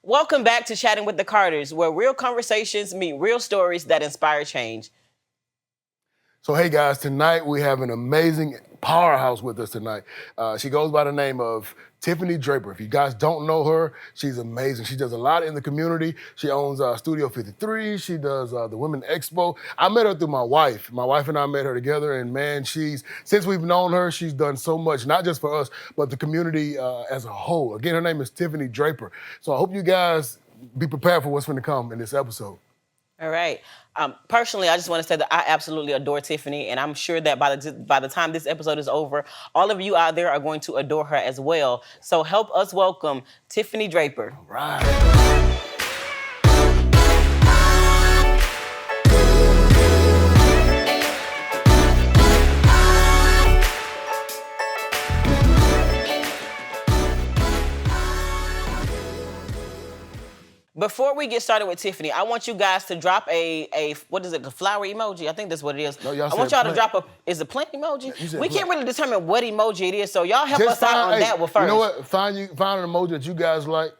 Welcome back to Chatting with the Carters, where real conversations meet real stories that inspire change. So hey guys, tonight we have an amazing powerhouse with us tonight. She goes by the name of Tiffany Draper. If you guys don't know her, she's amazing. She does a lot in the community. She owns Studio 53. She does the Women Expo. I met her through my wife. My wife and I met her together, and man, since we've known her, she's done so much, not just for us, but the community as a whole. Again, her name is Tiffany Draper. So I hope you guys be prepared for what's going to come in this episode. All right. Personally, I just want to say that I absolutely adore Tiffany, and I'm sure that by the time this episode is over, all of you out there are going to adore her as well. So help us welcome Tiffany Draper. All right. Before we get started with Tiffany, I want you guys to drop a what is it, a flower emoji? I think that's what it is. No, I want y'all to drop is a plant emoji? We can't really determine what emoji it is, so y'all help us out on that one first. You know what? Find an emoji that you guys like,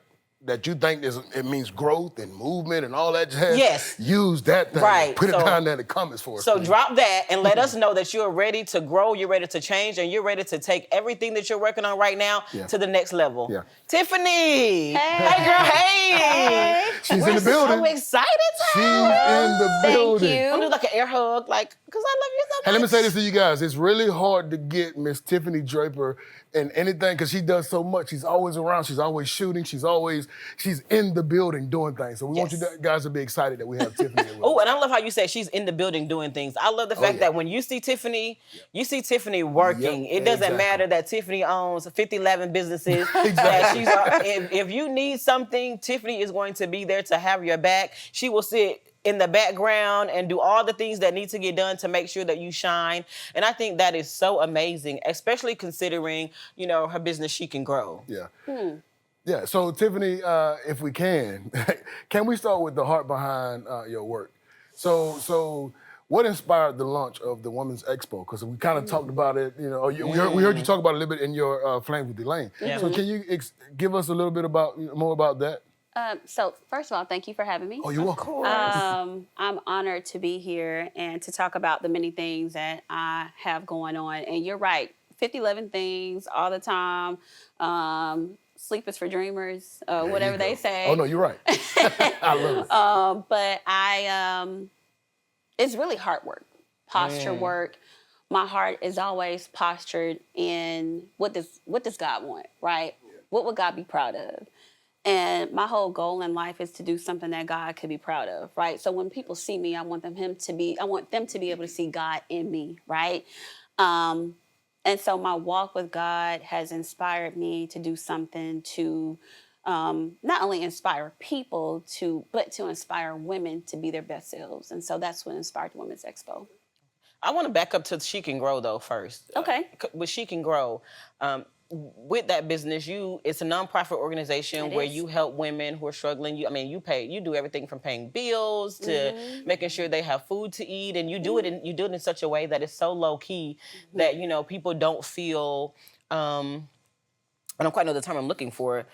that you think it means growth and movement and all that jazz. Yes. Use that thing. Right. Put it down there in the comments for us. So please. drop that and let us know that you're ready to grow, you're ready to change, and you're ready to take everything that you're working on right now to the next level. Yeah. Tiffany! Hey girl, hey! She's in the building. So excited to She's have in the building. you. I'm gonna do like an air hug, because I love you so much. And let me say this to you guys. It's really hard to get Miss Tiffany Draper in anything because she does so much. She's always around. She's always shooting. She's in the building doing things. So we want you guys to be excited that we have Tiffany. Oh, and I love how you said she's in the building doing things. I love the fact that when you see Tiffany, you see Tiffany working. It doesn't matter that Tiffany owns 50-11 businesses. That if you need something, Tiffany is going to be there to have your back. She will sit in the background and do all the things that need to get done to make sure that you shine. And I think that is so amazing, especially considering, her business, She Can Grow. Yeah. Yeah, so Tiffany, if we can we start with the heart behind your work? So what inspired the launch of the Women's Expo? Because we kind of talked about it, we heard you talk about it a little bit in your Flames with Elaine. Yeah. So can you give us a little bit more about that? So first of all, thank you for having me. Oh, you're welcome. I'm honored to be here and to talk about the many things that I have going on. And you're right, 50-11 things all the time. Sleep is for dreamers, whatever they say. Oh, no, you're right. I love it. But it's really heart work, posture work. My heart is always postured in what does God want, right? Yeah. What would God be proud of? And my whole goal in life is to do something that God could be proud of, right? So when people see me, I want them to be able to see God in me, right? And so my walk with God has inspired me to do something to not only inspire people but to inspire women to be their best selves. And so that's what inspired the Women's Expo. I want to back up to She Can Grow though first. Okay. With She Can Grow, with that business, it's a nonprofit organization where you help women who are struggling. You do everything from paying bills to making sure they have food to eat, and you do it in such a way that it's so low key that people don't feel. I don't quite know the term I'm looking for.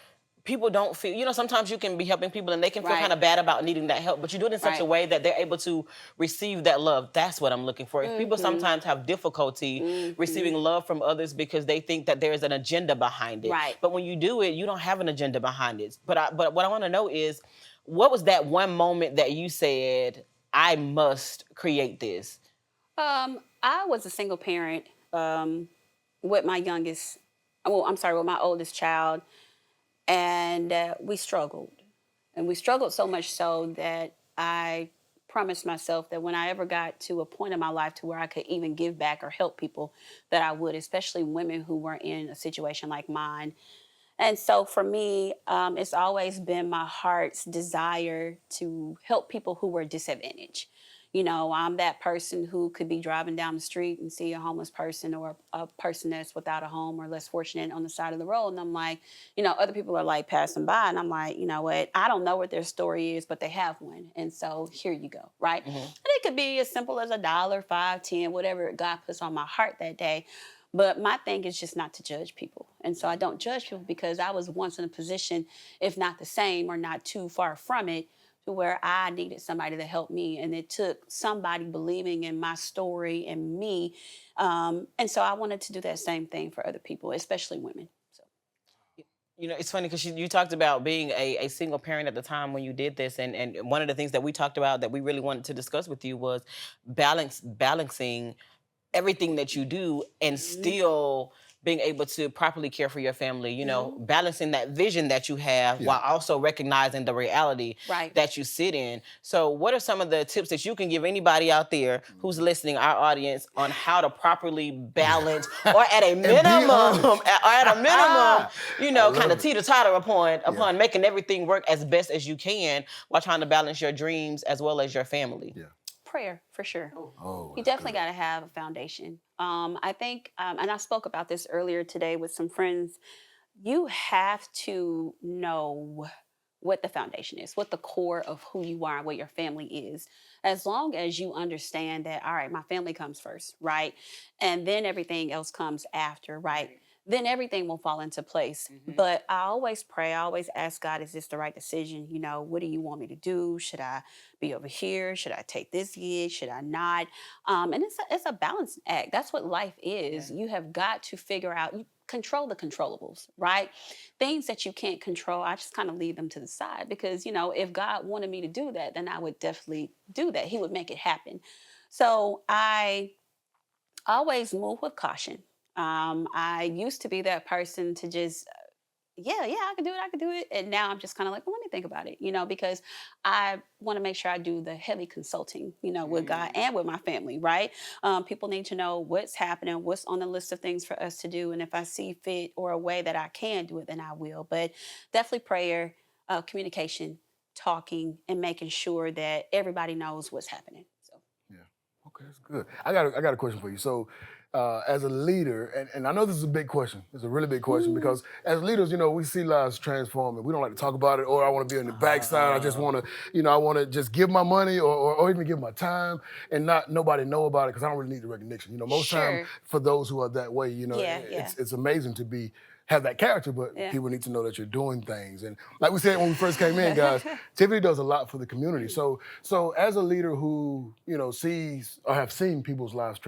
People don't feel, sometimes you can be helping people and they can feel kind of bad about needing that help, but you do it in such a way that they're able to receive that love. That's what I'm looking for. If people sometimes have difficulty receiving love from others because they think that there is an agenda behind it. Right. But when you do it, you don't have an agenda behind it. But what I want to know is, what was that one moment that you said, I must create this? I was a single parent with my oldest child. And we struggled. And we struggled so much so that I promised myself that when I ever got to a point in my life to where I could even give back or help people, that I would, especially women who were in a situation like mine. And so for me, it's always been my heart's desire to help people who were disadvantaged. I'm that person who could be driving down the street and see a homeless person or a person that's without a home or less fortunate on the side of the road. And I'm like, other people are like passing by. And I'm like, you know what? I don't know what their story is, but they have one. And so here you go, right? And it could be as simple as $1, $5, $10, whatever God puts on my heart that day. But my thing is just not to judge people. And so I don't judge people because I was once in a position, if not the same or not too far from it, to where I needed somebody to help me. And it took somebody believing in my story and me. And so I wanted to do that same thing for other people, especially women. So. You know, it's funny because you talked about being a single parent at the time when you did this, and one of the things that we talked about that we really wanted to discuss with you was balancing everything that you do and still being able to properly care for your family, you know, balancing that vision that you have while also recognizing the reality that you sit in. So what are some of the tips that you can give anybody out there who's listening, our audience, on how to properly balance or at a minimum, you know, kind of teeter-totter upon making everything work as best as you can while trying to balance your dreams as well as your family? Prayer, for sure. You Oh, definitely got to have a foundation. I think, and I spoke about this earlier today with some friends, you have to know what the foundation is, what the core of who you are and what your family is. As long as you understand that, all right, my family comes first, right? And then everything else comes after, right? Then everything will fall into place. But I always pray, I always ask God, is this the right decision? You know, what do you want me to do? Should I be over here? Should I take this gig? Should I not? And it's a balancing act. That's what life is. You have got to figure out, you control the controllables, right? Things that you can't control, I just kind of leave them to the side because, you know, if God wanted me to do that, then I would definitely do that. He would make it happen. So I always move with caution. I used to be that person to just, I could do it. And now I'm just kind of like, well, let me think about it, you know, because I want to make sure I do the heavy consulting, you know, with God and with my family, right? People need to know what's happening, what's on the list of things for us to do. And if I see fit or a way that I can do it, then I will. But definitely prayer, communication, talking, and making sure that everybody knows what's happening. So. Yeah. Okay, that's good. I got a question for you. So, as a leader, and I know this is a big question. It's a really big question because as leaders, you know, we see lives transform and we don't like to talk about it. Or I want to be on the backside. I just want to, you know, I want to just give my money or even give my time and not nobody know about it because I don't really need the recognition. You know, most time for those who are that way, you know, it's amazing to have that character, but people need to know that you're doing things. And like we said when we first came in, guys, Tiffany does a lot for the community. So as a leader who, you know, sees or have seen people's lives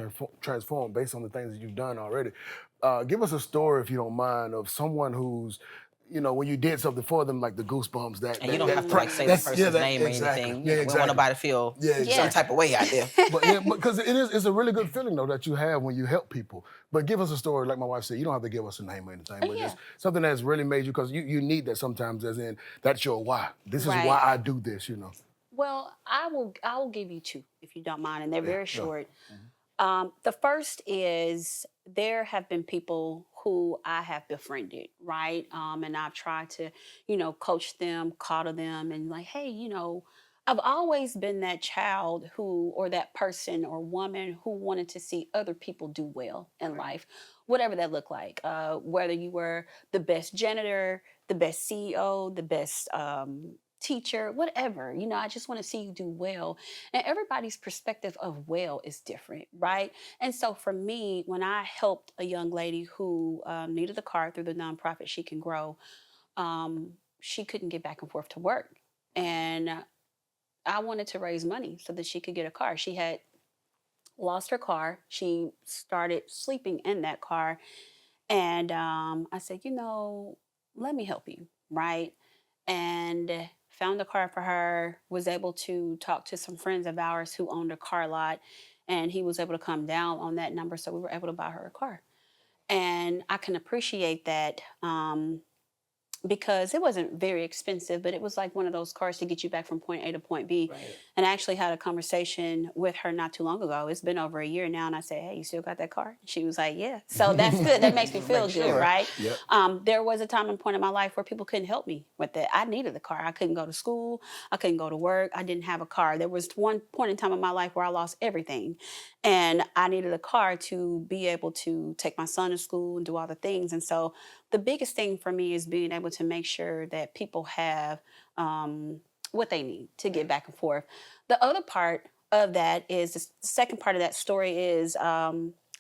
transform based on the things that you've done already, give us a story, if you don't mind, of someone who's, you know, when you did something for them, like the goosebumps. And you don't have to like say the person's name or anything. We don't want nobody to feel some type of way out there. But because it's a really good feeling though that you have when you help people. But give us a story, like my wife said, you don't have to give us a name or anything, but just something that's really made you, because you need that sometimes, as in that's your why. This is why I do this, you know. Well, I will give you two if you don't mind, and they're very short. The first is there have been people who I have befriended, right? And I've tried to, you know, coach them, coddle them, and like, hey, you know, I've always been that child who, or that person or woman who wanted to see other people do well in life, whatever that looked like. Whether you were the best janitor, the best CEO, the best teacher, whatever. You know, I just want to see you do well. And everybody's perspective of well is different, right? And so for me, when I helped a young lady who needed a car through the nonprofit She Can Grow, she couldn't get back and forth to work. And I wanted to raise money so that she could get a car. She had lost her car. She started sleeping in that car. And I said, you know, let me help you, right? And found a car for her, was able to talk to some friends of ours who owned a car lot, and he was able to come down on that number, so we were able to buy her a car. And I can appreciate that because it wasn't very expensive, but it was like one of those cars to get you back from point A to point B. Right. And I actually had a conversation with her not too long ago. It's been over a year now, and I said, hey, you still got that car? She was like, yeah. So that's good. That makes me feel good, right? Yep. There was a time and point in my life where people couldn't help me with that. I needed the car. I couldn't go to school. I couldn't go to work. I didn't have a car. There was one point in time in my life where I lost everything, and I needed a car to be able to take my son to school and do all the things. And so the biggest thing for me is being able to make sure that people have what they need to get back and forth. The other part of that is, the second part of that story is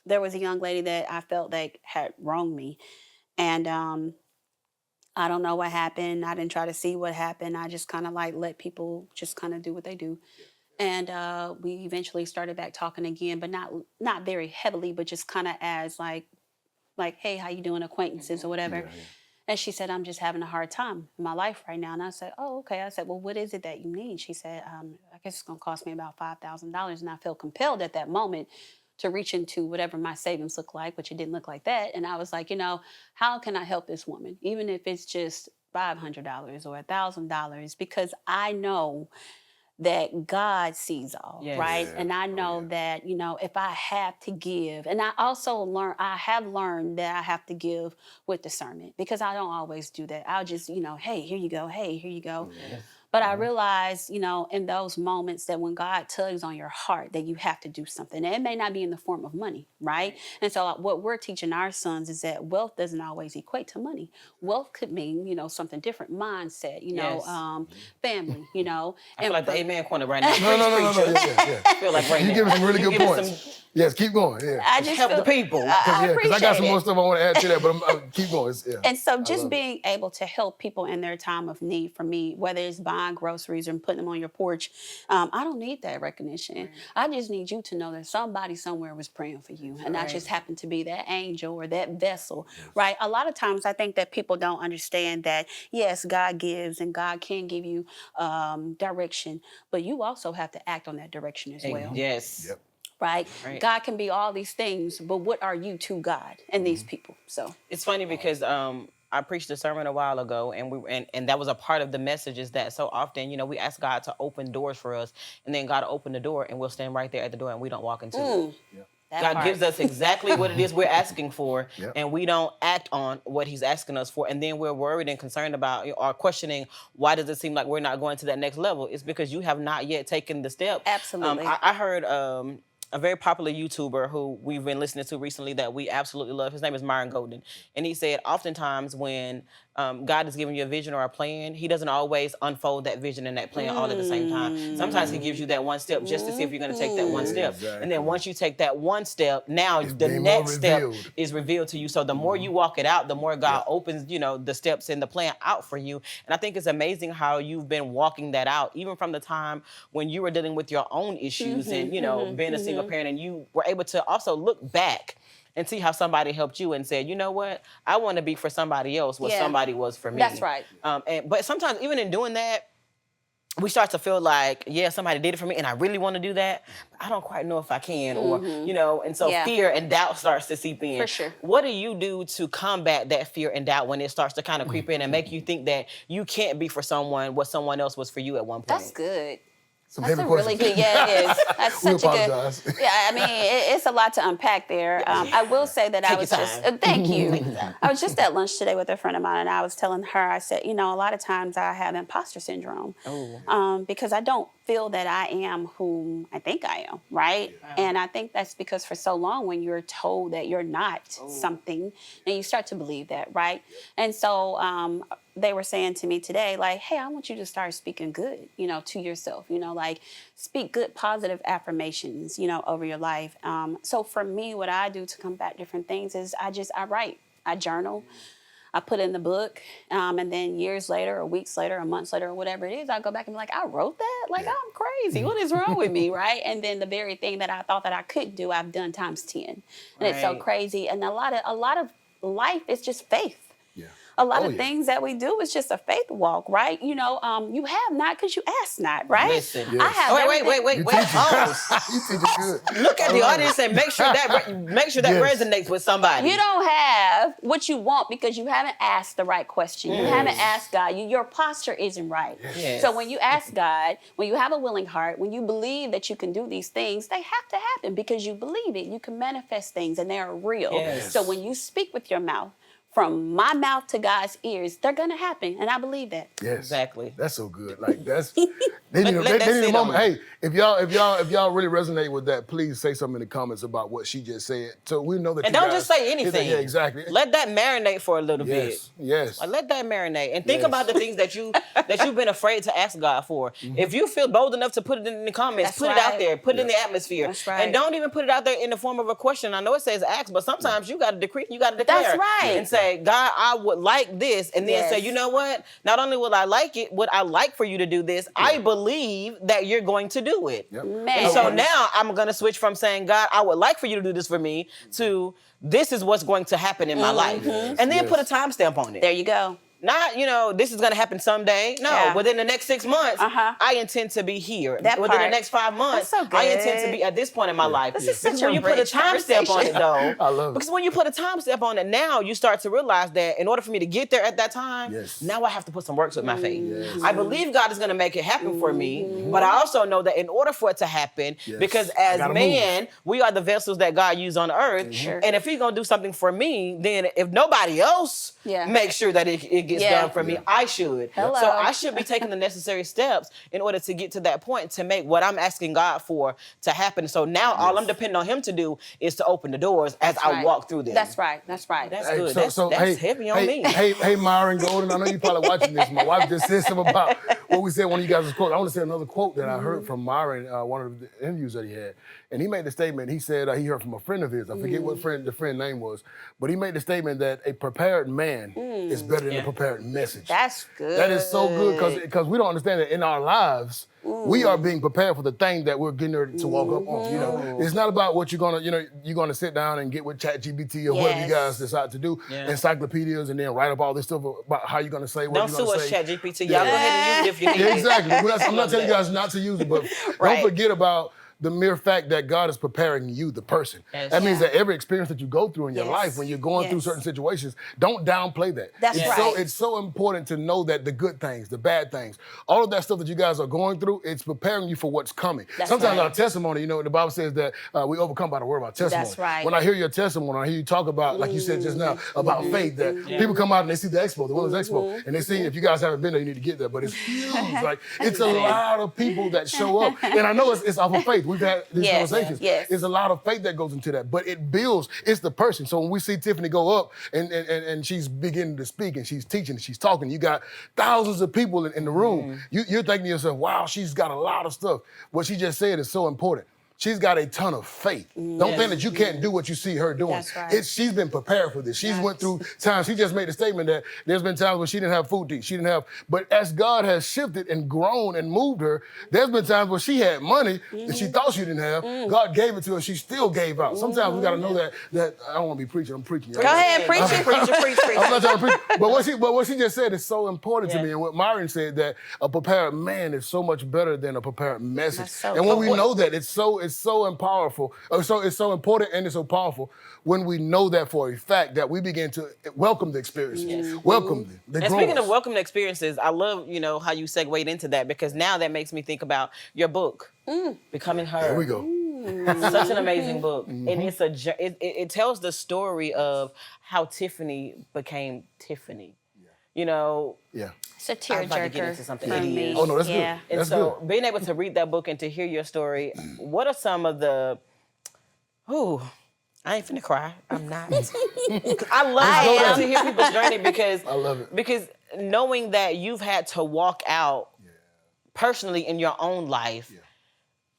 there was a young lady that I felt like had wronged me. And I don't know what happened. I didn't try to see what happened. I just kind of like let people just kind of do what they do. And we eventually started back talking again, but not very heavily, but just kind of as like, hey, how you doing, acquaintances or whatever. Yeah. And she said, I'm just having a hard time in my life right now. And I said, oh, okay. I said, well, what is it that you need? She said, I guess it's going to cost me about $5,000. And I felt compelled at that moment to reach into whatever my savings looked like, which it didn't look like that. And I was like, how can I help this woman? Even if it's just $500 or $1,000, because I know that God sees all, yes. right? Yeah. And I know that, if I have to give, and I have learned that I have to give with discernment, because I don't always do that. I'll just, hey, here you go. Hey, here you go. Yes. But I realized, in those moments that when God tugs on your heart, that you have to do something. And it may not be in the form of money, right? And so what we're teaching our sons is that wealth doesn't always equate to money. Wealth could mean, something different, mindset, Yes. family, I feel like the amen corner right now. No. Yeah. I feel like right now. You give some really good points. Yes, keep going. Yeah. I just help feel, the people. I Because I got some appreciate more it. stuff I want to add to that, but I'm keep going. And so I just love being able to help people in their time of need, for me, whether it's buying groceries or putting them on your porch, I don't need that recognition. Right. I just need you to know that somebody somewhere was praying for you. And I just happen to be that angel or that vessel, right? A lot of times I think that people don't understand that, yes, God gives and God can give you direction, but you also have to act on that direction as well. Yes. Yep. Right? God can be all these things, but what are you to God and these people? So it's funny because I preached a sermon a while ago, and that was a part of the message, is that so often, we ask God to open doors for us, and then God will open the door, and we'll stand right there at the door, and we don't walk into it. Yep. God gives us exactly what it is we're asking for, Yep. and we don't act on what he's asking us for. And then we're worried and concerned about or questioning, why does it seem like we're not going to that next level? It's because you have not yet taken the step. Absolutely. I heard a very popular YouTuber who we've been listening to recently that we absolutely love. His name is Myron Golden. And he said, oftentimes when God is giving you a vision or a plan, he doesn't always unfold that vision and that plan all at the same time. Sometimes he gives you that one step just to see if you're going to take that one step. Exactly. And then once you take that one step, now It's the being next more step revealed. is revealed to you. So the more you walk it out, the more God opens, the steps in the plan out for you. And I think it's amazing how you've been walking that out, even from the time when you were dealing with your own issues and, being a single parent, and you were able to also look back and see how somebody helped you and said, you know what, I want to be for somebody else what somebody was for me. That's right. But sometimes even in doing that, we start to feel like, yeah, somebody did it for me and I really want to do that, but I don't quite know if I can, or, and so fear and doubt starts to seep in. For sure. What do you do to combat that fear and doubt when it starts to kind of creep in and make you think that you can't be for someone what someone else was for you at one point? That's good. Some That's heavy a really questions. good, it is. That's We such a apologize. good. Yeah, I mean, it's a lot to unpack there. I will say that I was just. Thank you. I was just at lunch today with a friend of mine, and I was telling her, I said, a lot of times I have imposter syndrome, because I don't feel that I am whom I think I am, right? Wow. And I think that's because for so long, when you're told that you're not something, and you start to believe that, right? And so they were saying to me today, like, hey, I want you to start speaking good, to yourself, like speak good, positive affirmations, over your life. So for me, what I do to combat different things is I write, I journal. I put in the book, and then years later, or weeks later, or months later, or whatever it is, I go back and be like, I wrote that? Like, I'm crazy. What is wrong with me, right? And then the very thing that I thought that I couldn't do, I've done times 10. And it's so crazy. And a lot of life is just faith. Yeah. A lot of things that we do is just a faith walk, right? You have not because you ask not, right? Listen. I have Wait. Pause. You teach it good. Look at the audience and make sure that resonates with somebody. You don't have what you want because you haven't asked the right question. You haven't asked God. Your posture isn't right. Yes. So when you ask God, when you have a willing heart, when you believe that you can do these things, they have to happen because you believe it. You can manifest things and they are real. Yes. So when you speak with your mouth, from my mouth to God's ears, they're gonna happen, and I believe that. Yes. Exactly. That's so good. Like that's they need, Let that they need a sit moment. on Hey, if y'all really resonate with that, please say something in the comments about what she just said. So we know that And you don't guys, just say anything. Yeah, exactly. Let that marinate for a little bit. Yes. Yes. Like, let that marinate and think Yes. about the things that you've been afraid to ask God for. If you feel bold enough to put it in the comments, That's put it out right. there, put it in the atmosphere, That's right. and don't even put it out there in the form of a question. I know it says ask, but sometimes you got to decree, you got to declare, That's right. and say, God, I would like this, and then say, you know what? Not only will I like it, would I like for you to do this? I believe that you're going to do it. Yep. Man. And so now I'm going to switch from saying, God, I would like for you to do this for me, to this is what's going to happen in my life. Yes, And then yes. put a timestamp on it. There you go. Not, this is going to happen someday. No, Yeah. within the next 6 months, I intend to be here. That Within the part. next 5 months, That's so I intend to good. be at this point in my life. This is Because such when a you put a rich timestamp on it, though, I love it. because when you put a timestamp on it, now you start to realize that in order for me to get there at that time, Yes. now I have to put some works with my faith. Yes. I believe God is going to make it happen for me, but I also know that in order for it to happen, Yes. because I as gotta man, we are the vessels that God used on earth, Sure. and if He's going to do something for me, then if nobody else makes sure that it gets done for me, I should. Hello. So I should be taking the necessary steps in order to get to that point to make what I'm asking God for to happen. So now all I'm depending on Him to do is to open the doors as I walk through them. That's right. That's right. That's Hey, good. so That's hey, heavy on me. Hey, Myron Golden. I know you're probably watching this. My wife just said something about what we said one of you guys' quote. I want to say another quote that I heard from Myron, one of the interviews that he had. And he made the statement, he said he heard from a friend of his. I forget what the friend name was. But he made the statement that a prepared man is better than a prepared message. That's good. That is so good because we don't understand that in our lives, we are being prepared for the thing that we're getting ready to walk up on. It's not about what you're gonna sit down and get with ChatGPT or whatever you guys decide to do, encyclopedias, and then write up all this stuff about how you're gonna say what Don't you're sue gonna us, say. ChatGPT. Y'all go ahead and use it if you need it. Exactly. I'm not telling you guys not to use it, but don't forget about the mere fact that God is preparing you, the person. Yes. That means that every experience that you go through in your life, when you're going through Yes. certain situations, don't downplay that. That's right. It's so important to know that the good things, the bad things, all of that stuff that you guys are going through, it's preparing you for what's coming. That's Sometimes right. our testimony, the Bible says that we overcome by the word of our testimony. That's right. When I hear your testimony, I hear you talk about, like you said just now, about faith, that people come out and they see the expo, the Women's Expo, and they see, if you guys haven't been there, you need to get there, but it's huge. Like, it's a lot of people that show up. And I know it's off of faith. We've had these conversations. Yes. There's a lot of faith that goes into that, but it builds, it's the person. So when we see Tiffany go up and she's beginning to speak and she's teaching and she's talking, you got thousands of people in the room. You're thinking to yourself, wow, she's got a lot of stuff. What she just said is so important. She's got a ton of faith. Don't think that you can't do what you see her doing. That's right. She's been prepared for this. She's went through times. She just made a statement that there's been times when she didn't have food to eat. She didn't have, but as God has shifted and grown and moved her, there's been times where she had money that she thought she didn't have. God gave it to her. She still gave out. Sometimes we got to know that I don't want to be preaching. I'm preaching. Go ahead, preach it. Preach. I'm not trying to preach. But what she just said is so important to me. And what Myron said, that a prepared man is so much better than a prepared message. That's so and when we cool. know that, it's so powerful. It's so important and it's so powerful when we know that for a fact, that we begin to welcome the experiences, welcome the And growth. speaking of welcome experiences, I love, how you segued into that, because now that makes me think about your book, Becoming Her. There we go. Such an amazing book, and it tells the story of how Tiffany became Tiffany. Yeah. It's a I was tearjerker about to get into something. for It me. is. Oh, no, that's Yeah. good. And That's so good. being able to read that book and to hear your story, what are some of the, I ain't finna cry. I'm not. I love to hear people's journey because I love it. Because knowing that you've had to walk out personally in your own life,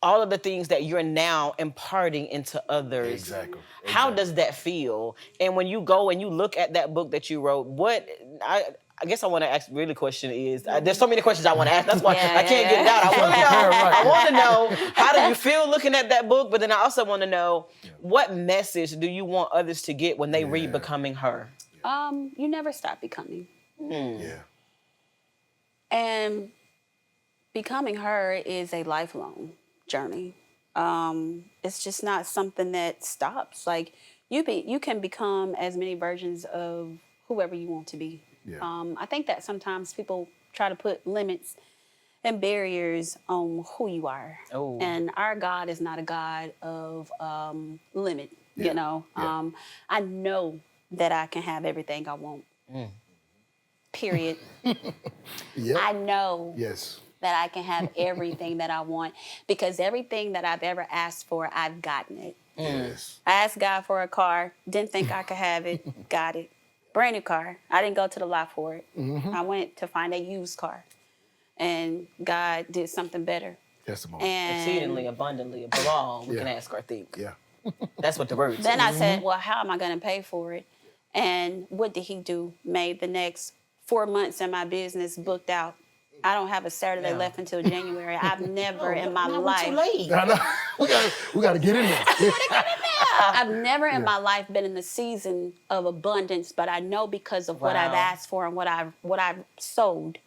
all of the things that you're now imparting into others. Exactly. How does that feel? And when you go and you look at that book that you wrote, I guess I want to ask. Really, question is there's so many questions I want to ask. That's why I can't get it out. I want to know how do you feel looking at that book, but then I also want to know what message do you want others to get when they read Becoming Her. You never stop becoming. Yeah. And becoming her is a lifelong journey. It's just not something that stops. Like you can become as many versions of whoever you want to be. Yeah. I think that sometimes people try to put limits and barriers on who you are. Oh. And our God is not a God of limit. Yeah. You know, Yeah. I know that I can have everything I want. Period. Yep. I know Yes. that I can have everything that I want because everything that I've ever asked for, I've gotten it. Yes. I asked God for a car, didn't think I could have it, got it. Brand new car. I didn't go to the lot for it. I went to find a used car. And God did something better. Testimony. And Exceedingly, abundantly, above all we Yeah. can ask or think. Yeah. That's what the word then says. I said, well, how am I going to pay for it? And what did he do? Made the next 4 months in my business booked out. I don't have a Saturday Yeah. left until January. I've never in my Now we're life. too late. I know. We gotta get in there. I've never in my life been in the season of abundance, but I know because of what I've Wow. asked for and what I've sowed,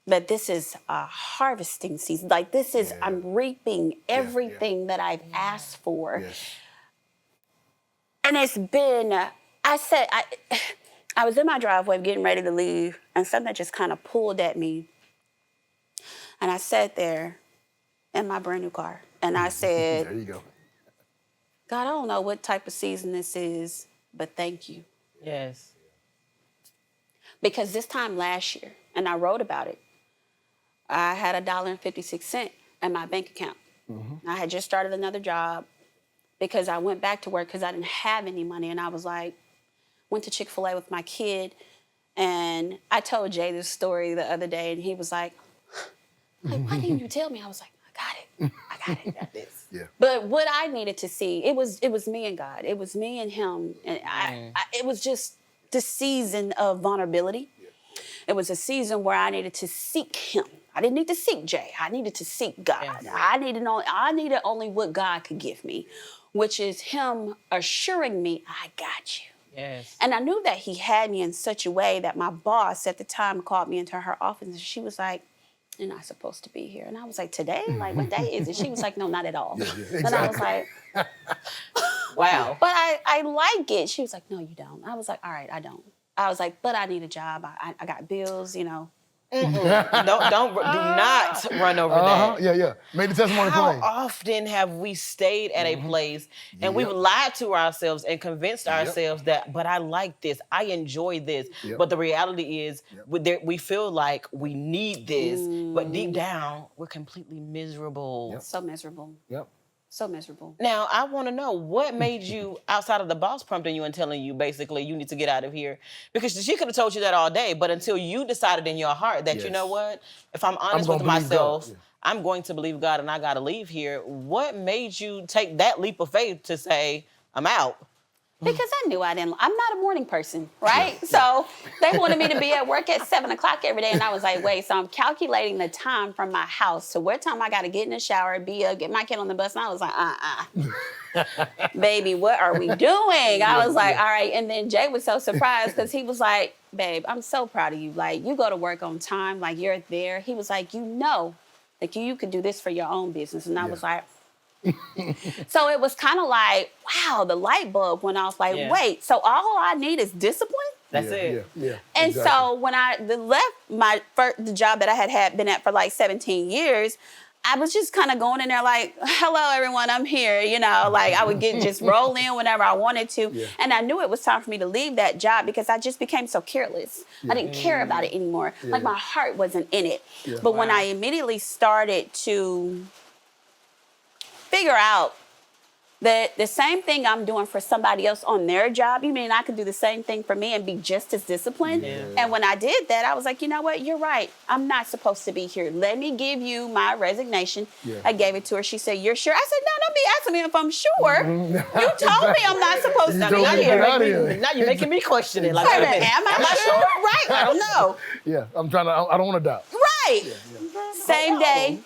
that this is a harvesting season. Like this is, I'm reaping everything that I've asked for. Yes. And it's been, I was in my driveway getting ready to leave, and something just kind of pulled at me. And I sat there in my brand new car, and I said, There you go. God, I don't know what type of season this is, but thank you. Yes. Because this time last year, and I wrote about it, I had $1.56 in my bank account. I had just started another job because I went back to work because I didn't have any money. And I was like, went to Chick-fil-A with my kid. And I told Jay this story the other day, and he was like, why didn't you tell me? I was like, I got it. Got this. Yeah. But what I needed to see, it was me and God. It was me and him. And it was just the season of vulnerability. It was a season where I needed to seek him. I didn't need to seek Jay. I needed to seek God. Yes. I needed only what God could give me, which is him assuring me, I got you. Yes. And I knew that he had me in such a way that my boss at the time called me into her office, and she was like, you're not supposed to be here. And I was like, today? Like, what day is it? She was like, no, not at all. Exactly. And I was like, Wow. but I like it. She was like, no, you don't. I was like, all right, I don't. I was like, but I need a job. I got bills, you know. Do not run over that. Yeah. Made the testimony How plain. often have we stayed at a place and we've lied to ourselves and convinced ourselves that, but I like this, I enjoy this, but the reality is we feel like we need this, but deep down we're completely miserable. So miserable. Yep. So miserable. Now, I want to know what made you, outside of the boss prompting you and telling you basically you need to get out of here, because she could have told you that all day, but until you decided in your heart that, you know what, if I'm honest with gonna believe myself, God. I'm going to believe God and I got to leave here. What made you take that leap of faith to say, I'm out? Because I knew I'm not a morning person, right? So they wanted me to be at work at 7 o'clock every day. And I was like, wait, so I'm calculating the time from my house to what time I got to get in the shower, be up, get my kid on the bus. And I was like, baby, what are we doing? I was like, all right. And then Jay was so surprised because he was like, babe, I'm so proud of you. Like, you go to work on time, like you're there. He was like, you know, like you could do this for your own business. And I was like, so it was kind of like, wow, the light bulb went off. Like, wait, so all I need is discipline? That's it. Yeah. And so when I left the job that I had been at for like 17 years, I was just kind of going in there like, hello, everyone, I'm here. You know, like I would just roll in whenever I wanted to. Yeah. And I knew it was time for me to leave that job because I just became so careless. I didn't care about it anymore. Like my heart wasn't in it. But when I immediately started to figure out that the same thing I'm doing for somebody else on their job, you mean I could do the same thing for me and be just as disciplined? Yeah. And when I did that, I was like, you know what? You're right. I'm not supposed to be here. Let me give you my resignation. Yeah. I gave it to her. She said, you're sure? I said, no, don't be asking me if I'm sure. You told me I'm not supposed to be here. Now you're making me question it. Like, am I sure? Right. I don't know. Yeah, I don't want to doubt. Right. Yeah. Same day.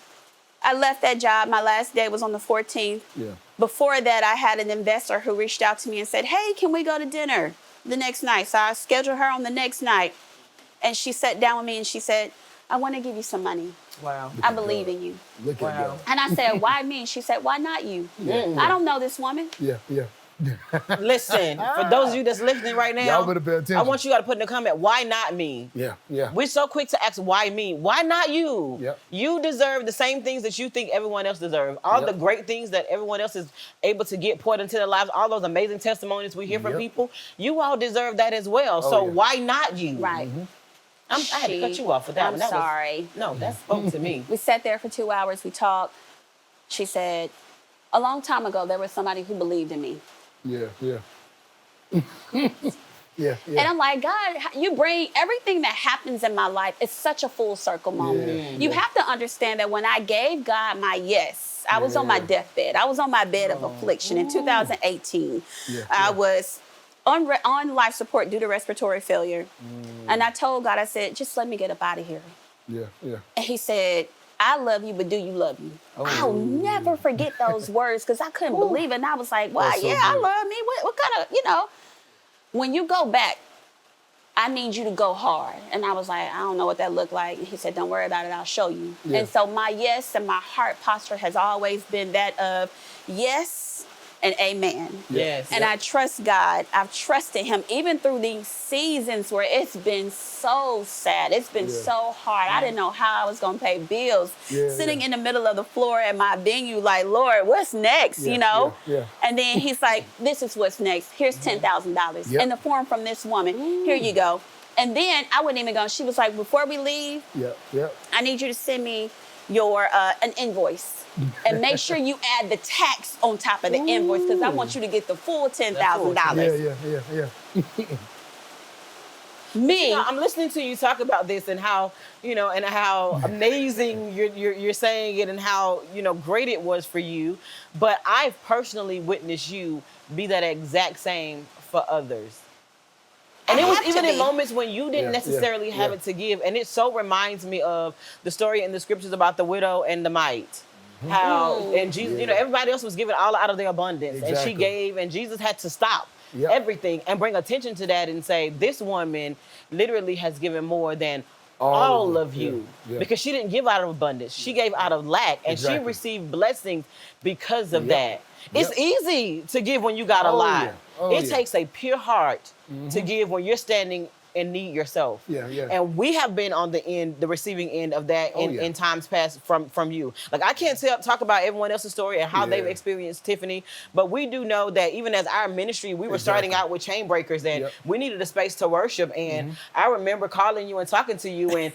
I left that job. My last day was on the 14th. Yeah. Before that, I had an investor who reached out to me and said, hey, can we go to dinner the next night? So I scheduled her on the next night. And she sat down with me and she said, I want to give you some money. Wow. I believe in you. Look at God. And I said, why me? She said, why not you? I don't know this woman. Yeah. Listen, for those of you that's listening right now, Y'all better pay attention. I want you all to put in the comment, why not me? Yeah, yeah. We're so quick to ask, why me? Why not you? Yep. You deserve the same things that you think everyone else deserves. All the great things that everyone else is able to get poured into their lives, all those amazing testimonies we hear from people, you all deserve that as well. So why not you? Right. I had to cut you off for that one. I'm sorry. That spoke to me. We sat there for 2 hours. We talked. She said, a long time ago, there was somebody who believed in me. Yeah, yeah. Yeah, yeah. And I'm like, God, you bring everything that happens in my life. It's such a full circle moment. Yeah, you have to understand that when I gave God my yes, I was on my deathbed. I was on my bed of affliction in 2018. I was on life support due to respiratory failure. And I told God, I said, just let me get up out of here. Yeah, yeah. And he said, I love you, but do you love me? I'll never forget those words because I couldn't believe it. And I was like, well, That's so I good. love me. What kind of, when you go back, I need you to go hard. And I was like, I don't know what that looked like. And he said, don't worry about it. I'll show you. Yeah. And so my yes and my heart posture has always been that of yes and amen. Yes. And I trust God. I've trusted him even through these seasons where it's been so sad. It's been so hard. I didn't know how I was going to pay bills. Sitting in the middle of the floor at my venue like, Lord, what's next, Yeah. And then he's like, this is what's next. Here's $10,000 in the form from this woman. Here you go. And then I wouldn't even go. She was like, before we leave, I need you to send me your an invoice. And make sure you add the tax on top of the invoice because I want you to get the full $10,000. Yeah. Me, I'm listening to you talk about this and how, and how amazing you're saying it and how, great it was for you. But I've personally witnessed you be that exact same for others. And it was even in moments when you didn't necessarily have it to give. And it so reminds me of the story in the scriptures about the widow and the mite. How, and Jesus, everybody else was giving all out of their abundance. And she gave, and Jesus had to stop everything and bring attention to that and say, this woman literally has given more than all of you. Because she didn't give out of abundance. She gave out of lack. And she received blessings because of that. It's easy to give when you got a lot. It takes a pure heart to give when you're standing in need yourself. And we have been on the receiving end of that in times past from you. Like, I can't talk about everyone else's story and how they've experienced Tiffany, but we do know that even as our ministry, we were starting out with chain breakers and we needed a space to worship. And I remember calling you and talking to you and,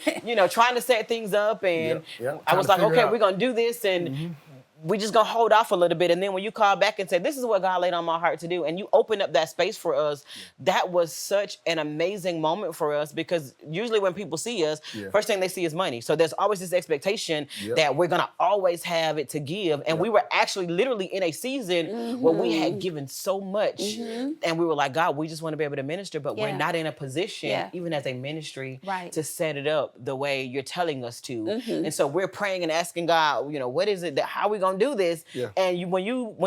trying to set things up. And I was like, okay, we're going to do this. And we just gonna hold off a little bit. And then when you call back and say, this is what God laid on my heart to do, and you open up that space for us, that was such an amazing moment for us because usually when people see us, first thing they see is money. So there's always this expectation that we're gonna always have it to give. And we were actually literally in a season where we had given so much and we were like, God, we just wanna be able to minister, but we're not in a position, even as a ministry, to set it up the way you're telling us to. And so we're praying and asking God, what is it how are we gonna do this? And when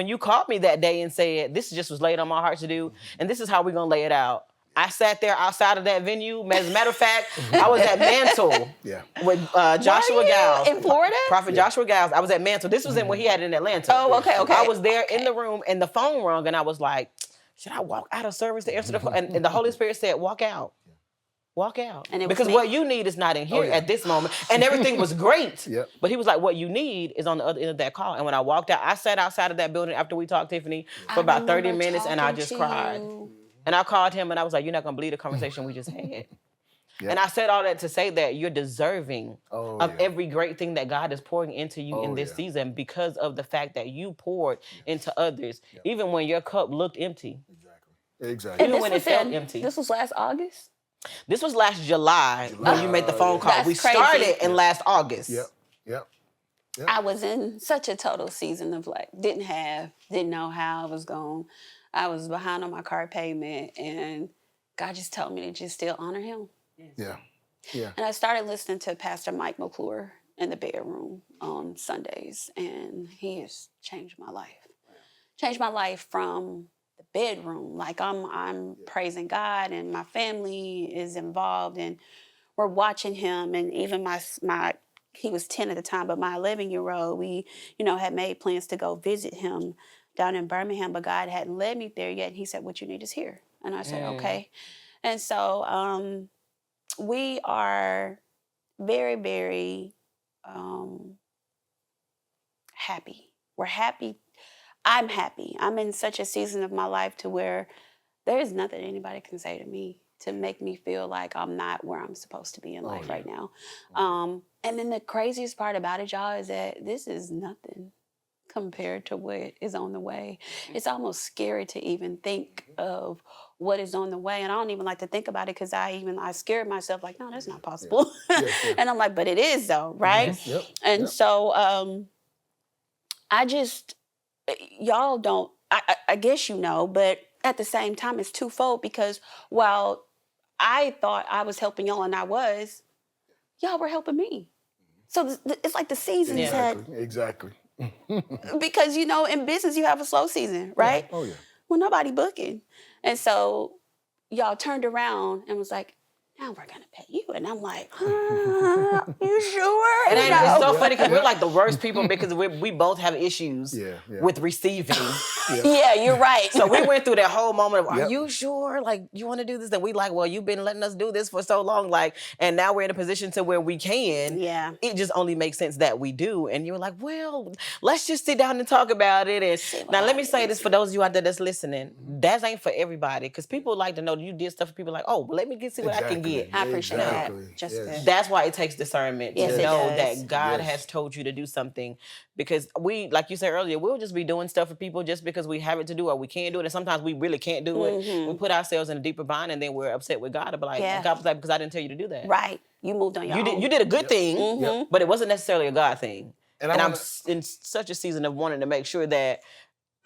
you called me that day and said, this just was laid on my heart to do, and this is how we're gonna lay it out. I sat there outside of that venue. As a matter of fact, I was at Mantle with Joshua Giles. In Florida? Prophet Joshua Giles. I was at Mantle. This was when he had it in Atlanta. Oh, okay. I was there in the room and the phone rung and I was like, should I walk out of service to answer the phone? And the Holy Spirit said, walk out. Walk out. Because what you need is not in here at this moment. And everything was great. But he was like, what you need is on the other end of that call. And when I walked out, I sat outside of that building after we talked, Tiffany, for about 30 minutes and I just cried. And I called him and I was like, you're not going to believe the conversation we just had. And I said all that to say that you're deserving of every great thing that God is pouring into you in this season because of the fact that you poured into others, even when your cup looked empty. Exactly. Even when it felt empty. This was last August? This was last July when you made the phone call. We started in last August. I was in such a total season of like, didn't know how I was going. I was behind on my car payment and God just told me to just still honor him. And I started listening to Pastor Mike McClure in the bedroom on Sundays and he has changed my life. Changed my life from the bedroom. Like I'm praising God and my family is involved and we're watching him and even my he was 10 at the time, but my 11-year-old, we, had made plans to go visit him down in Birmingham, but God hadn't led me there yet. And he said, what you need is here. And I said, okay. And so we are very, very happy. We're happy. I'm happy. I'm in such a season of my life to where there is nothing anybody can say to me to make me feel like I'm not where I'm supposed to be in life right now. And then the craziest part about it, y'all, is that this is nothing compared to what is on the way. It's almost scary to even think of what is on the way. And I don't even like to think about it because I scared myself like, no, that's not possible. And I'm like, but it is though, right? And so I just, y'all don't, I guess you know, but at the same time, it's twofold because while I thought I was helping y'all and I was, y'all were helping me. So it's like the seasons had... Exactly. Because, you know, in business, you have a slow season, right? Oh, yeah. Well, nobody booking. And so y'all turned around and was like, now we're going to pay you. And I'm like, you sure? And it's so funny because we're like the worst people because we both have issues with receiving. Yeah, you're right. So we went through that whole moment of, are you sure? Like, you want to do this? And we like, well, you've been letting us do this for so long. Like, and now we're in a position to where we can. Yeah. It just only makes sense that we do. And you're like, well, let's just sit down and talk about it. And now let me say this for those of you out there that's listening. That ain't for everybody because people like to know that you did stuff for people like, oh, well, let me see what I can get. I appreciate that. Jessica. That's why it takes discernment to know that God Yes. has told you to do something. Because we, like you said earlier, we'll just be doing stuff for people just because we have it to do or we can't do it. And sometimes we really can't do it. We put ourselves in a deeper bind and then we're upset with God. But like, God was like, because I didn't tell you to do that. Right. You moved on your own. You did a good thing, but it wasn't necessarily a God thing. And I'm in such a season of wanting to make sure that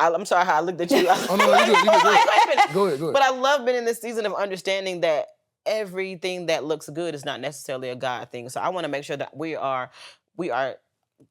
I'm sorry how I looked at you. Oh, no, you good. Go ahead. But I love being in this season of understanding that everything that looks good is not necessarily a God thing. So I want to make sure that we are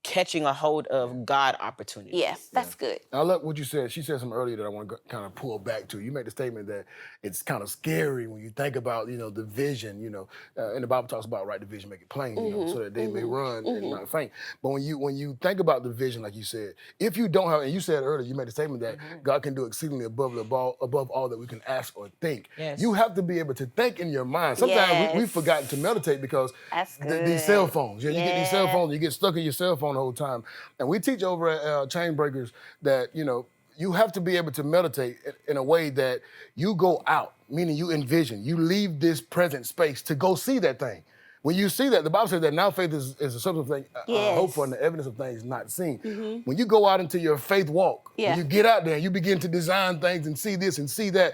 catching a hold of God opportunities. Yeah, that's good. I love what you said. She said something earlier that I want to kind of pull back to. You made the statement that it's kind of scary when you think about, you know, the vision, you know, and the Bible talks about write the vision, make it plain, you know, so that they may run and not faint. But when you think about the vision, like you said, if you don't have, and you said earlier, you made the statement that God can do exceedingly above all that we can ask or think. Yes. You have to be able to think in your mind. Sometimes we've forgotten to meditate because these cell phones. You get these cell phones, you get stuck in your cell phone the whole time. And we teach over at Chain Breakers that, you know, you have to be able to meditate in a way that you go out, meaning you envision, you leave this present space to go see that thing. When you see that, the Bible says that now faith is a substance of things, hope for and the evidence of things not seen. When you go out into your faith walk, when you get out there and you begin to design things and see this and see that,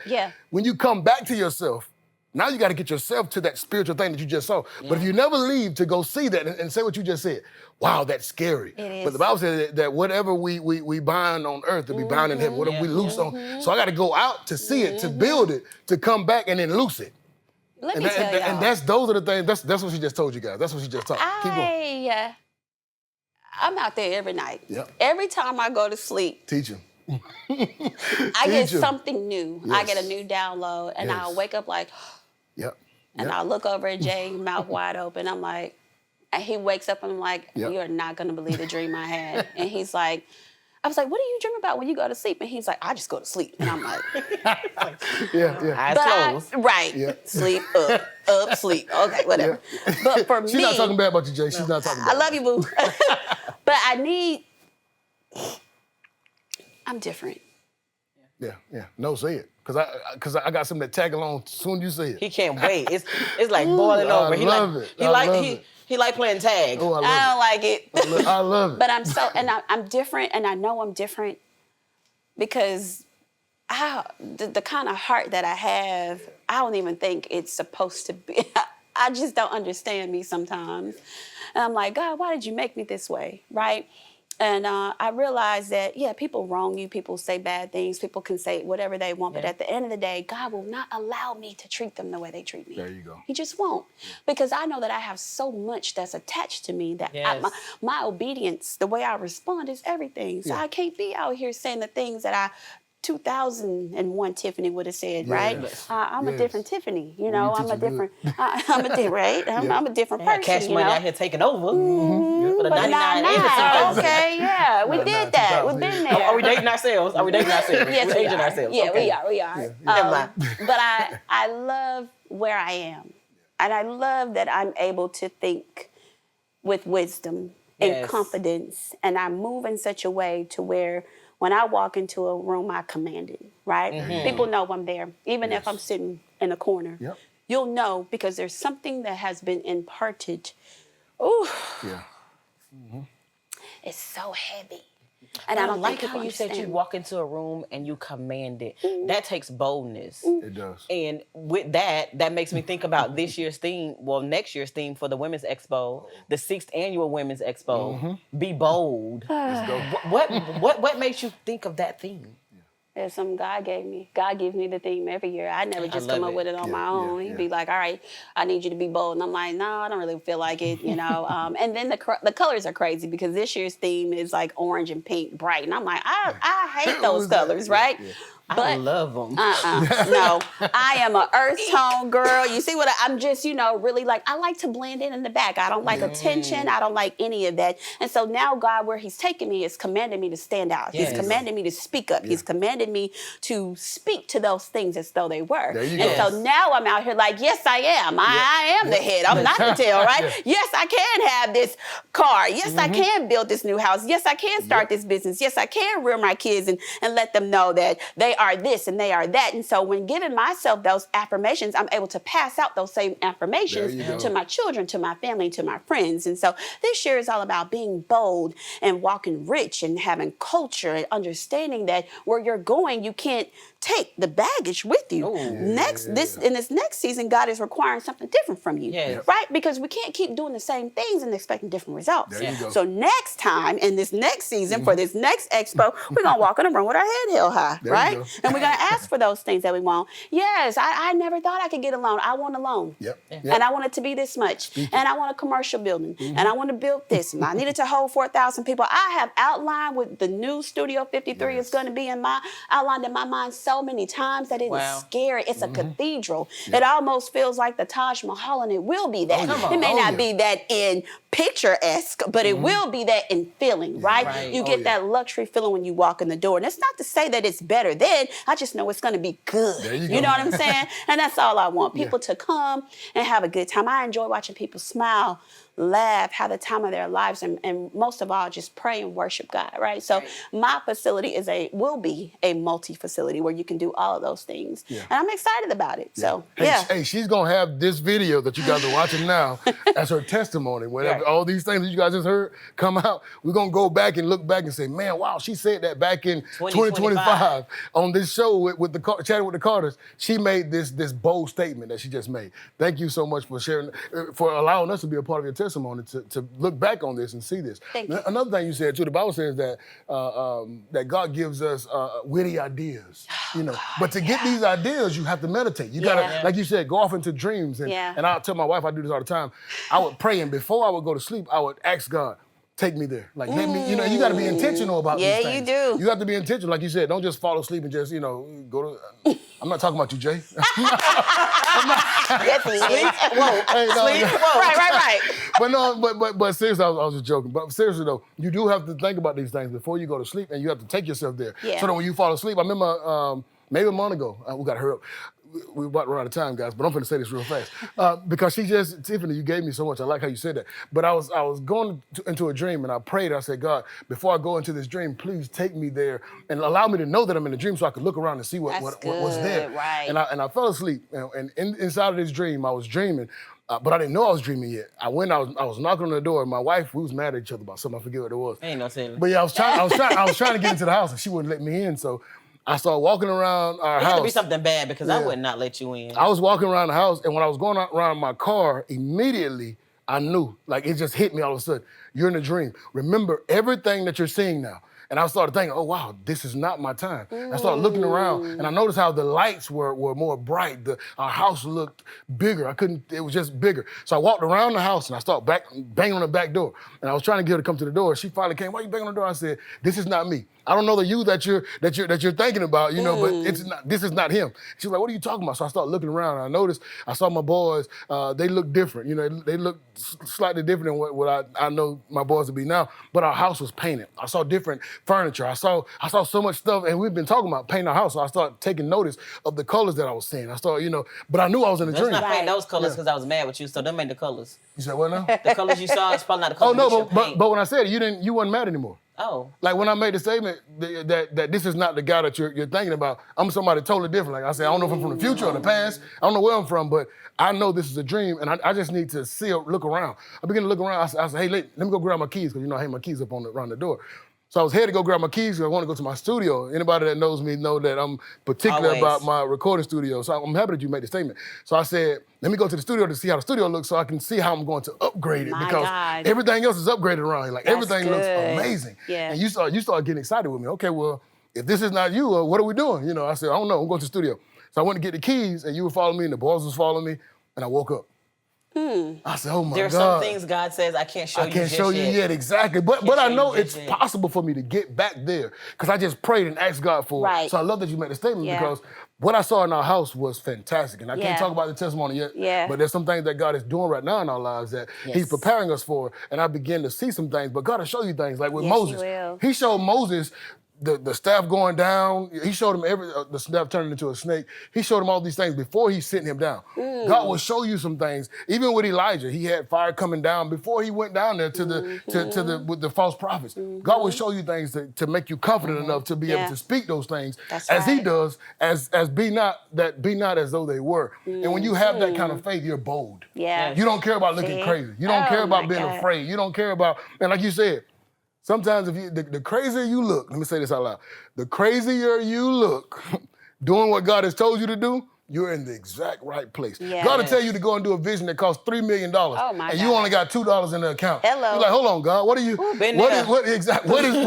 when you come back to yourself, now you got to get yourself to that spiritual thing that you just saw. But if you never leave to go see that and say what you just said, wow, that's scary. It is. But the Bible says that whatever we bind on earth to be bound in heaven, whatever we loose on. So I got to go out to see it, to build it, to come back and then loose it. Let me tell y'all. And those are the things, that's what she just told you guys. That's what she just taught. Keep going. I'm out there every night. Yep. Every time I go to sleep. Teach him. I get something new. Yes. I get a new download and I'll wake up like, and I'll look over at Jay, mouth wide open. I'm like, and he wakes up and I'm like, you're not going to believe the dream I had. And he's like, I was like, what do you dream about when you go to sleep? And he's like, I just go to sleep. And I'm like, eyes closed. Sleep, up, sleep. Okay, whatever. But for me. She's not talking bad about you, Jay. She's not talking bad. I love you, boo. But I'm different. Yeah. No, say it. Because I got something that tag along soon as you say it. He can't wait. It's like boiling over. I love it. He like playing tag. Oh, I don't like it. I love it. But I'm different, and I know I'm different because the kind of heart that I have, I don't even think it's supposed to be. I just don't understand me sometimes. And I'm like, God, why did you make me this way, right? And I realized that, people wrong you, people say bad things, people can say whatever they want, but at the end of the day, God will not allow me to treat them the way they treat me. There you go. He just won't. Because I know that I have so much that's attached to me that my obedience, the way I respond is everything. So I can't be out here saying the things that 2001 Tiffany would have said, right? I'm a different Tiffany, you know. I'm a different person. Cash money out here taking over. But 99 Okay, we did that. We've been there. Are we dating ourselves. Are we dating ourselves? Yes, We're we aging are. ourselves. Yeah, Okay. we are. Never mind. But I love where I am. And I love that I'm able to think with wisdom and confidence. And I move in such a way to where when I walk into a room, I command it, right? People know I'm there. Even if I'm sitting in a corner, you'll know because there's something that has been imparted. Ooh. Yeah. It's so heavy. And I I don't like think how you said you walk into a room and you command it. That takes boldness. It does. And with that makes me think about this year's theme, next year's theme for the Women's Expo, the 6th annual Women's Expo. Be bold. Let's go. What makes you think of that theme? It's something God gave me. God gives me the theme every year. I never just come up with it on my own. He'd be like, all right, I need you to be bold. And I'm like, no, I don't really feel like it, you know. And then the colors are crazy because this year's theme is like orange and pink, bright. And I'm like, I hate those colors, right? I But love them. no, I am an earth tone girl. You see I'm just, really like, I like to blend in the back. I don't like attention. I don't like any of that. And so now God, where he's taking me is commanding me to stand out. He's commanding me to speak up. He's commanded me to speak to those things as though they were. So now I'm out here like, yes, I am. I am the head. I'm not the tail, right? Yes, I can have this car. Yes, I can build this new house. Yes, I can start this business. Yes, I can rear my kids and let them know that they are this and they are that. And so when giving myself those affirmations, I'm able to pass out those same affirmations to my children, to my family, to my friends. And so this year is all about being bold and walking rich and having culture and understanding that where you're going, you can't take the baggage with you. In this next season, God is requiring something different from you, right? Because we can't keep doing the same things and expecting different results. So next time in this next season for this next expo, we're gonna walk in a room with our head held high, right? And we're gonna ask for those things that we want. Yes, I never thought I could get a loan. I want a loan, and I want it to be this much, and I want a commercial building, and I want to build this, and I need it to hold 4,000 people. I have outlined what the new Studio 53 is going to be outlined in my mind so many times that it is scary. It's a cathedral. It almost feels like the Taj Mahal, and it will be that. It may not be that in picturesque, but it will be that in feeling, right? You get that luxury feeling when you walk in the door. And it's not to say that it's better then. I just know it's going to be good. You know what I'm saying? And that's all I want. People to come and have a good time. I enjoy watching people smile, laugh, have the time of their lives, and most of all, just pray and worship God, right? So my facility will be a multi-facility where you can do all of those things. And I'm excited about it. So, Hey, she's going to have this video that you guys are watching now as her testimony. Whenever all these things that you guys just heard come out, we're going to go back and look back and say, man, wow, she said that back in 2025 on this show with Chatting with the Carters. She made this bold statement that she just made. Thank you so much for sharing, for allowing us to be a part of your testimony to look back on this and see this. Thank you. Another thing you said too, the Bible says that that God gives us witty ideas, but to get these ideas, you have to meditate. You gotta, like you said, go off into dreams. And I tell my wife, I do this all the time. I would pray, and before I would go to sleep, I would ask God, take me there. Like, let me, you got to be intentional about these things. Yeah, you do. You have to be intentional. Like you said, don't just fall asleep and just, go to, I'm not talking about you, Jay. Yes, he is. Right. But no, but seriously, I was just joking. But seriously though, you do have to think about these things before you go to sleep, and you have to take yourself there. So that when you fall asleep, I remember maybe a month ago, we got to hurry up. We're about to run out of time, guys, but I'm going to say this real fast. Because Tiffany, you gave me so much. I like how you said that. But I was going into a dream, and I prayed. I said, God, before I go into this dream, please take me there and allow me to know that I'm in a dream so I could look around and see what's there. Right. And I fell asleep. And inside of this dream, I was dreaming. But I didn't know I was dreaming yet. I was knocking on the door, and my wife, we was mad at each other about something. I forget what it was. Ain't no telling. But yeah, I was trying to get into the house, and she wouldn't let me in. So I started walking around our house. It could be something bad because I would not let you in. I was walking around the house, and when I was going around my car, immediately I knew, like it just hit me all of a sudden. You're in a dream. Remember everything that you're seeing now. And I started thinking, oh, wow, this is not my time. I started looking around, and I noticed how the lights were more bright. Our house looked bigger. It was just bigger. So I walked around the house, and I started banging on the back door. And I was trying to get her to come to the door. She finally came, why are you banging on the door? I said, this is not me. I don't know the you that you're thinking about, but this is not him. She was like, what are you talking about? So I started looking around, and I noticed, I saw my boys, they look different. They look slightly different than what I know my boys to be now, but our house was painted. I saw different furniture. I saw so much stuff, and we've been talking about painting our house. So I started taking notice of the colors that I was seeing. I started, but I knew I was in a dream. Let's not paint those colors because I was mad with you. So them ain't the colors. You said what now? The colors you saw is probably not the Oh colors no, you should but when I said it, you wasn't mad anymore. Oh. Like when I made the statement that this is not the guy that you're thinking about, I'm somebody totally different. Like I said, I don't know if I'm from the future or the past. I don't know where I'm from, but I know this is a dream, and I just need to look around. I began to look around. I said, hey, let me go grab my keys, because I hang my keys up around the door. So I was headed to go grab my keys because I want to go to my studio. Anybody that knows me know that I'm particular about my recording studio. So I'm happy that you made the statement. So I said, let me go to the studio to see how the studio looks so I can see how I'm going to upgrade it. Because everything else is upgraded around here. Like everything looks amazing. Yeah. And you start getting excited with me. Okay, well, if this is not you, what are we doing? I said, I don't know, I'm going to the studio. So I went to get the keys, and you were following me, and the boys was following me, and I woke up. I said, oh my God. There's some things God says I can't show you. I can't show you yet, exactly. But I know it's possible for me to get back there, because I just prayed and asked God for it. So I love that you made the statement, because what I saw in our house was fantastic. And I can't talk about the testimony yet, but there's some things that God is doing right now in our lives that he's preparing us for. And I begin to see some things, but God will show you things. Like with Moses, he showed Moses the staff going down. He showed him the staff turning into a snake. He showed him all these things before he sent him down. God will show you some things. Even with Elijah, he had fire coming down before he went down there with the false prophets. God will show you things to make you confident enough to be able to speak those things as he does, as be not as though they were. And when you have that kind of faith, you're bold. You don't care about looking crazy. You don't care about being afraid. You don't care about, and like you said, sometimes if the crazier you look, let me say this out loud, the crazier you look doing what God has told you to do, you're in the exact right place. God will tell you to go and do a vision that costs $3 million, and you only got $2 in the account. You're like, hold on, God, what are you? What is